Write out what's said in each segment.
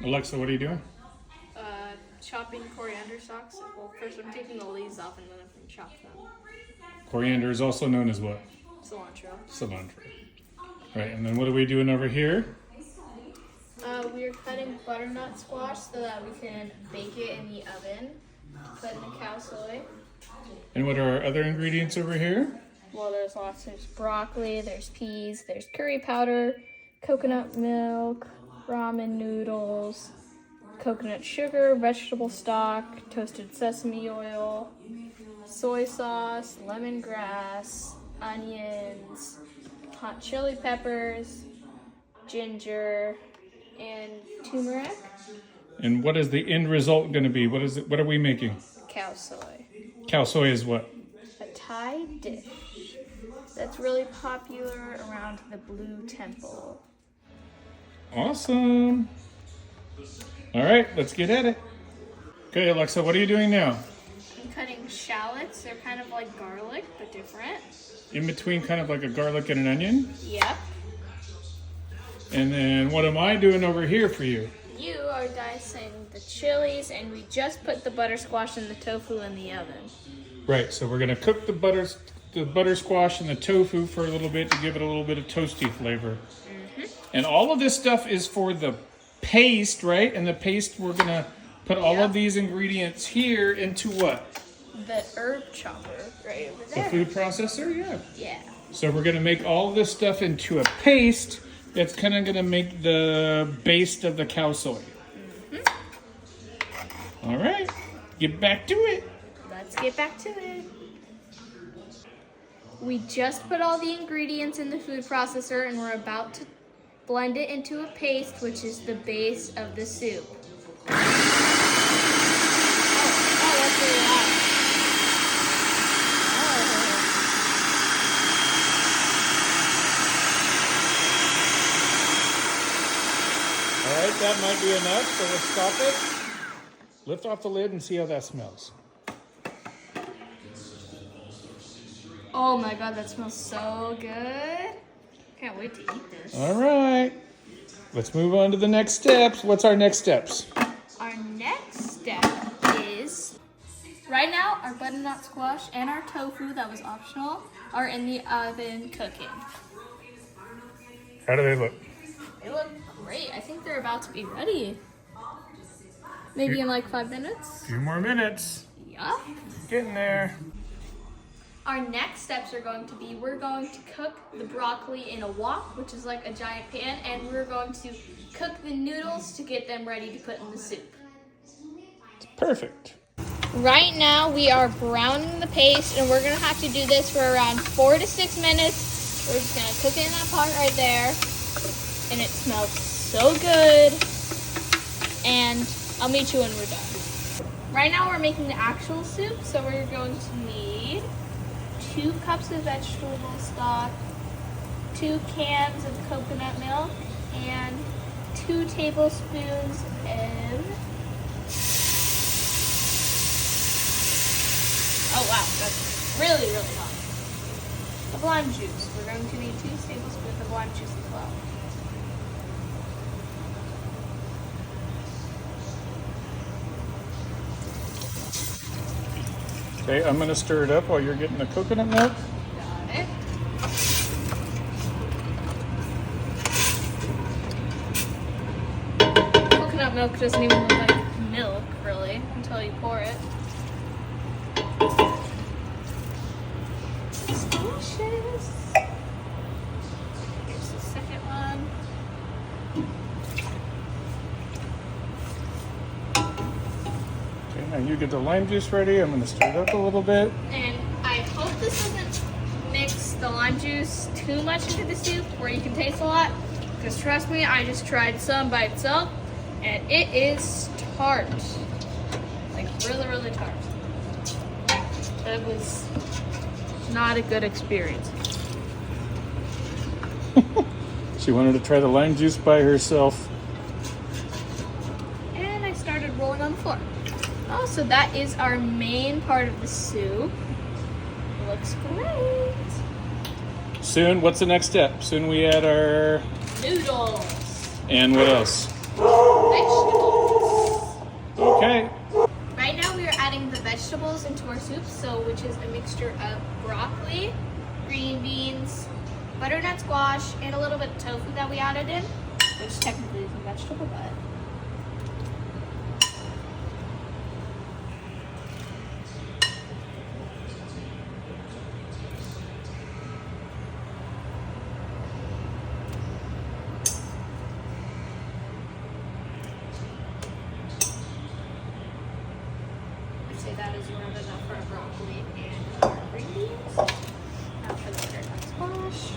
Alexa, what are you doing? Chopping coriander stalks. Well, first I'm taking the leaves off and then I'm going to chop them. Coriander is also known as what? Cilantro. Cilantro. Right, and then what are we doing over here? We are cutting butternut squash so that we can bake it in the oven. Put in the cow soy. And what are our other ingredients over here? Well, there's lots. There's broccoli, there's peas, there's curry powder, coconut milk, ramen noodles, coconut sugar, vegetable stock, toasted sesame oil, soy sauce, lemongrass, onions, hot chili peppers, ginger, and turmeric. And what is the end result going to be? What is it? What are we making? Cow soy. Khao soy is what? A Thai dish that's really popular around the Blue Temple. Awesome. All right, let's get at it. Okay, Alexa, what are you doing now? I'm cutting shallots. They're kind of like garlic, but different. In between kind of like a garlic and an onion? Yep. And then what am I doing over here for you? You are dicing the chilies, and we just put the butter squash and the tofu in the oven. Right, so we're gonna cook the butter squash and the tofu for a little bit to give it a little bit of toasty flavor. And all of this stuff is for the paste, right? And the paste, we're gonna put all of these ingredients here into what? The herb chopper right over The there. food processor, yeah. Yeah. So we're gonna make all this stuff into a paste that's kind of gonna make the base of the cow soy. All right, get back to it. Let's get back to it. We just put all the ingredients in the food processor and we're about to blend it into a paste, which is the base of the soup. Oh, that's really loud. All right, that might be enough, so let's stop it. Lift off the lid and see how that smells. Oh my god, that smells so good. Can't wait to eat this. All right, let's move on to the next steps. What's our next steps? Our next step is, right now, our butternut squash and our tofu, that was optional, are in the oven cooking. How do they look? They look great. I think they're about to be ready. Maybe in like 5 minutes. A few more minutes. Yeah. Getting there. Our next steps are going to be, we're going to cook the broccoli in a wok, which is like a giant pan, and we're going to cook the noodles to get them ready to put in the soup. Perfect. Right now we are browning the paste, and we're going to have to do this for around 4 to 6 minutes. We're just going to cook it in that pot right there, and it smells so good, and I'll meet you when we're done. Right now we're making the actual soup, so we're going to need 2 cups of vegetable stock, 2 cans of coconut milk, and 2 tablespoons of... Oh wow, that's really, really hot. Of lime juice. We're going to need 2 tablespoons of lime juice as well. Okay, I'm gonna stir it up while you're getting the coconut milk. Got it. Coconut milk doesn't even look like milk, really, until you pour it. It's delicious. Here's the second one. Okay, now you get the lime juice ready. I'm gonna stir it up a little bit. And I hope this doesn't mix the lime juice too much into the soup where you can taste a lot. Because trust me, I just tried some by itself and it is tart. Like really, really tart. It was not a good experience. She wanted to try the lime juice by herself. And I started rolling on the floor. Oh, so that is our main part of the soup. Looks great. Soon, what's the next step? Soon we add our... Noodles. And what else? vegetables. Okay. Right now we are adding the vegetables into our soup, which is a mixture of broccoli, green beans, butternut squash, and a little bit of tofu that we added in, which technically is a vegetable, but I'd say that is more than enough for our broccoli and our green beans. Now for the butternut squash.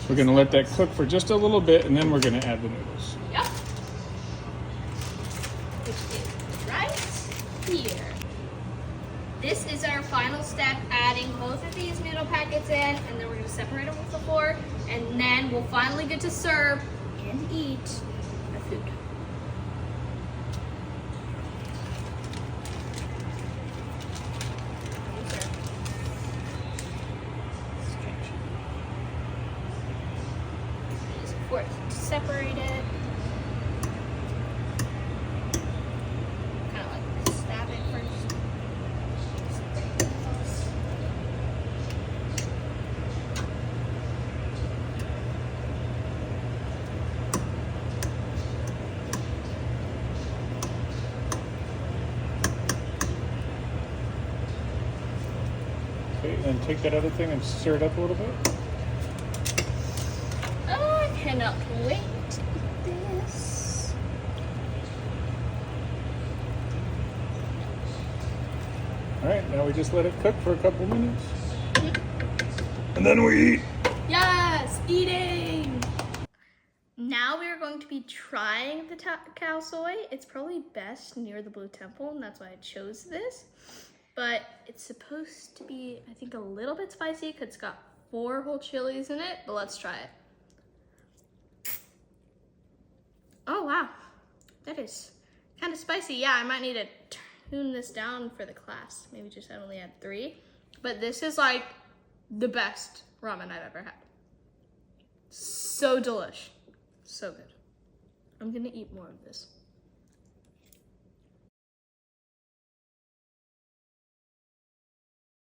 We're gonna let that cook for just a little bit, and then we're gonna add the noodles. Yep. Which is right here. This is our final step, adding both of these noodle packets in, and then we're gonna separate them with the fork, and then we'll finally get to serve and eat our food. Use a fork to separate it. Kind of like stab it first. Okay, and take that other thing and stir it up a little bit. Oh, I cannot wait to eat this. All right, now we just let it cook for a couple minutes. And then we eat. Yes, eating. Now we are going to be trying the cow soy. It's probably best near the blue temple, and that's why I chose this. But it's supposed to be, I think, a little bit spicy because it's got 4 whole chilies in it, but let's try it. Oh, wow. That is kind of spicy. Yeah, I might need to tune this down for the class. Maybe just I only had 3. But this is like the best ramen I've ever had. So delish. So good. I'm gonna eat more of this.